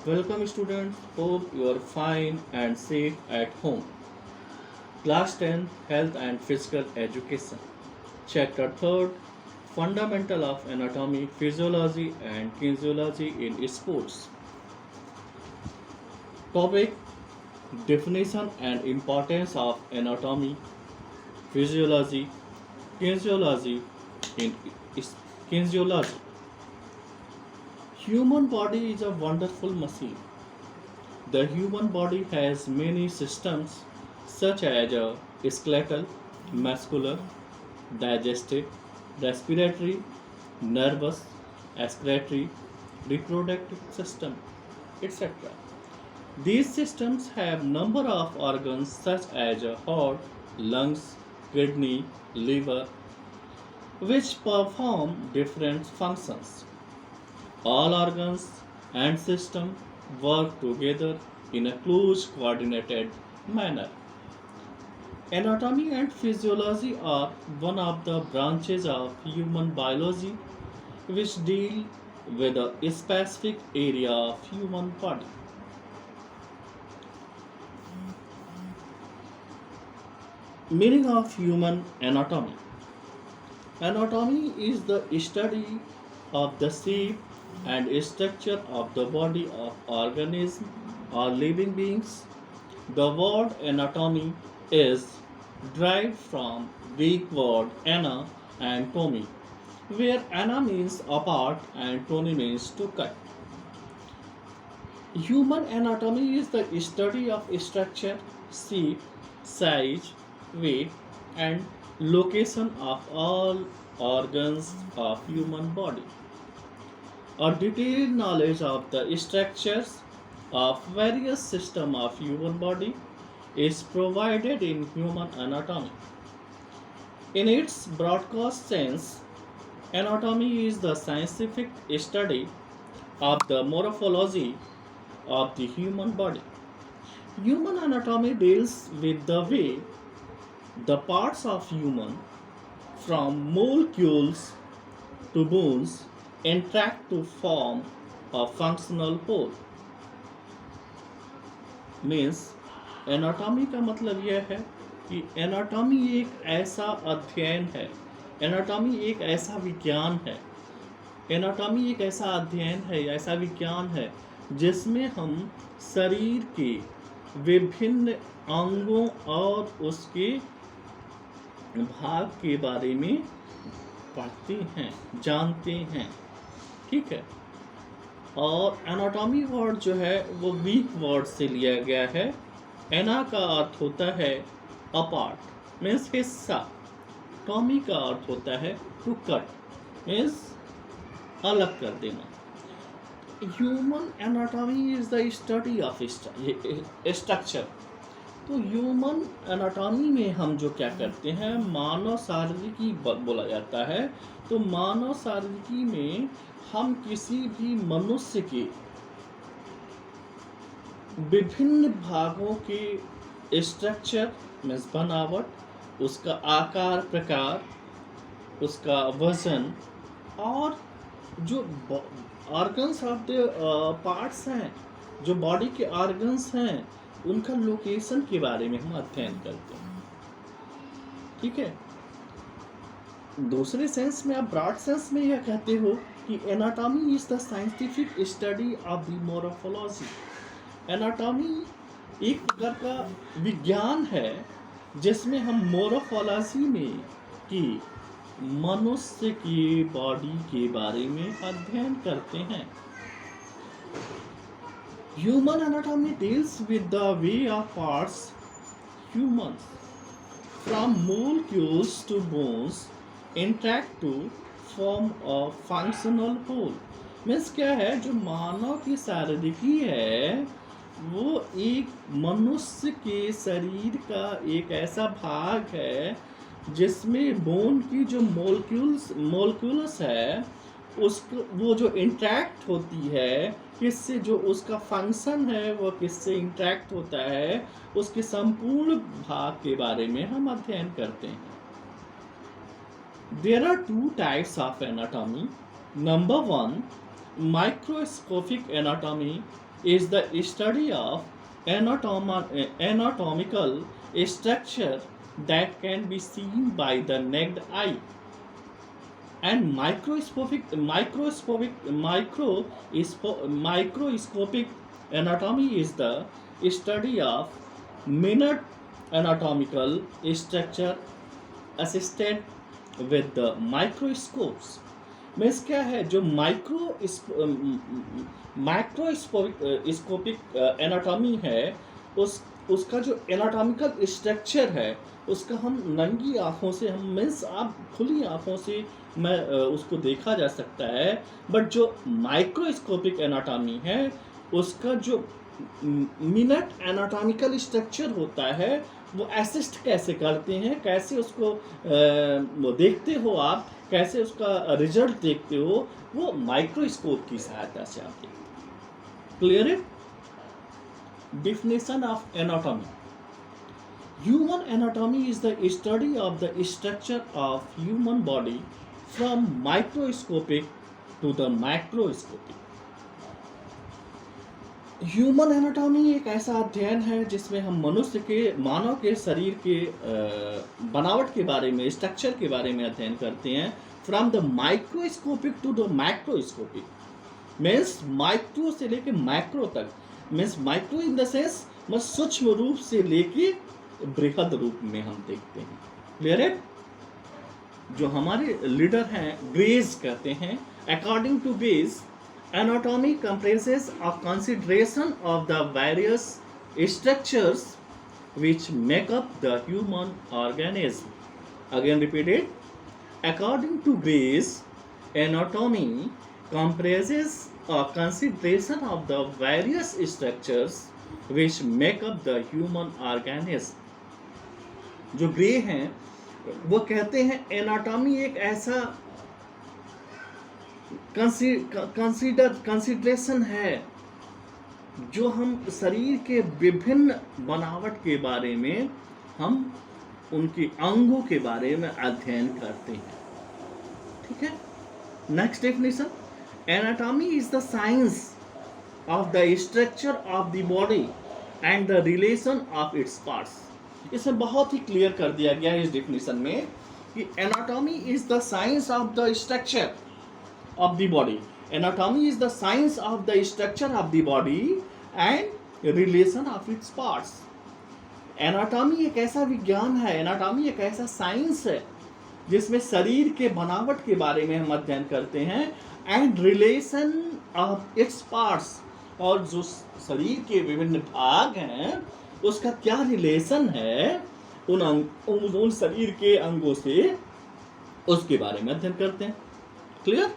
Welcome students, hope you are fine and safe at home. Class 10 Health and Physical Education. Chapter 3 Fundamental of Anatomy, Physiology and Kinesiology in Sports. Topic Definition and Importance of Anatomy, Physiology, Kinesiology in Kinesiology. Human body is a wonderful machine. The human body has many systems such as a skeletal, muscular, digestive, respiratory, nervous, excretory, reproductive system, etc. These systems have number of organs such as a heart, lungs, kidney, liver, which perform different functions. All organs and systems work together in a close coordinated manner. Anatomy and physiology are one of the branches of human biology which deal with a specific area of human body. Meaning of human anatomy. Anatomy is the study of the shape and structure of the body of organism or living beings. The word anatomy is derived from Greek word ana and tomi, where ana means apart and toni means to cut. Human anatomy is the study of structure, shape, size, weight, and location of all organs of human body. A detailed knowledge of the structures of various systems of human body is provided in human anatomy. In its broadcast sense, anatomy is the scientific study of the morphology of the human body. Human anatomy deals with the way the parts of human, from molecules to bones, interact to form a functional whole. Means anatomy का मतलब यह है कि anatomy एक ऐसा अध्ययन है, anatomy एक ऐसा विज्ञान है, एनाटॉमी एक ऐसा अध्ययन है, ऐसा विज्ञान है जिसमें हम शरीर के विभिन्न अंगों और उसके भाग के बारे में पढ़ते हैं, जानते हैं। ठीक है। और एनाटॉमी वर्ड जो है वो ग्रीक वर्ड से लिया गया है। एना का अर्थ होता है अपार्ट, मीन्स हिस्सा। टॉमी का अर्थ होता है टू कट, मीन्स अलग कर देना। Human anatomy is the study of structure. तो ह्यूमन एनाटॉमी में हम जो क्या करते हैं, मानव शारीरिकी बोला जाता है। तो मानव शारीरिकी में हम किसी भी मनुष्य के विभिन्न भागों के स्ट्रक्चर मीन्स बनावट, उसका आकार प्रकार, उसका वजन और जो ऑर्गन्स ऑफ द पार्ट्स हैं, जो बॉडी के ऑर्गन्स हैं, उनका लोकेशन के बारे में हम अध्ययन करते हैं। ठीक है। दूसरे सेंस में, आप ब्रॉड सेंस में यह कहते हो कि anatomy is the scientific study of the morphology. Anatomy एक प्रकार का विज्ञान है जिसमें हम मोरोफोलॉजी में कि मनुष्य की बॉडी के बारे में अध्ययन करते हैं। Human anatomy deals with the way of parts humans, from molecules to bones, interact to form a functional whole. Means क्या है, जो मानव की शारीरिकी है वो एक मनुष्य के शरीर का एक ऐसा भाग है जिसमें बोन की जो मोलक्यूल्स है उसको वो जो इंटरेक्ट होती है, किससे, जो उसका फंक्शन है वो किससे इंटरेक्ट होता है, उसके संपूर्ण भाग के बारे में हम अध्ययन करते हैं। There are two types of anatomy. Number 1, microscopic anatomy is the study of anatomical structure that can be seen by the naked eye. And microscopic anatomy is the study of minute anatomical structure assisted with the microscopes. Means क्या है, जो microscopic anatomy है, उसका जो anatomical structure है उसका हम नंगी आँखों से, हम मीन्स आप खुली आँखों से मैं उसको देखा जा सकता है, बट जो माइक्रोस्कोपिक एनाटॉमी है उसका जो मिनट एनाटॉमिकल स्ट्रक्चर होता है वो असिस्ट कैसे करते हैं, कैसे उसको देखते हो आप, कैसे उसका रिजल्ट देखते हो, वो माइक्रोस्कोप की सहायता से आप देखते हैं। क्लियर है? Definition of anatomy. Human anatomy is the study of the structure of human body from microscopic to the macroscopic. Human anatomy एक ऐसा अध्ययन है जिसमें हम मानव के शरीर के बनावट के बारे में, स्ट्रक्चर के बारे में अध्ययन करते हैं। From the microscopic to the macroscopic, means micro से लेके मैक्रो तक, means micro in the sense सूक्ष्म रूप से लेके बृहद रूप में हम देखते हैं। क्लियर है? जो हमारे लीडर हैं ग्रेज कहते हैं, according to Gray's anatomy comprises a consideration of the various structures which make up the human organism. Again repeated. According to Grace, anatomy comprises a consideration of the various structures which make up the human organism. जो grey हैं वो कहते हैं anatomy एक ऐसा consideration है जो हम शरीर के विभिन्न बनावट के बारे में, हम उनके अंगों के बारे में अध्ययन करते हैं। ठीक है? Next definition, anatomy is the science of the structure of the body and the relation of its parts. इसमें बहुत ही क्लियर कर दिया गया है इस डेफिनेशन में कि anatomy is the science of the structure of the body. Anatomy is the science of the structure of the body and relation of its parts. Anatomy एक ऐसा विज्ञान है, एनाटॉमी एक ऐसा साइंस है जिसमें शरीर के बनावट के बारे में हम अध्ययन करते हैं, and relation of its parts, और जो शरीर के विभिन्न भाग हैं उसका क्या रिलेशन है उन शरीर के अंगों से, उसके बारे में अध्ययन करते हैं। क्लियर?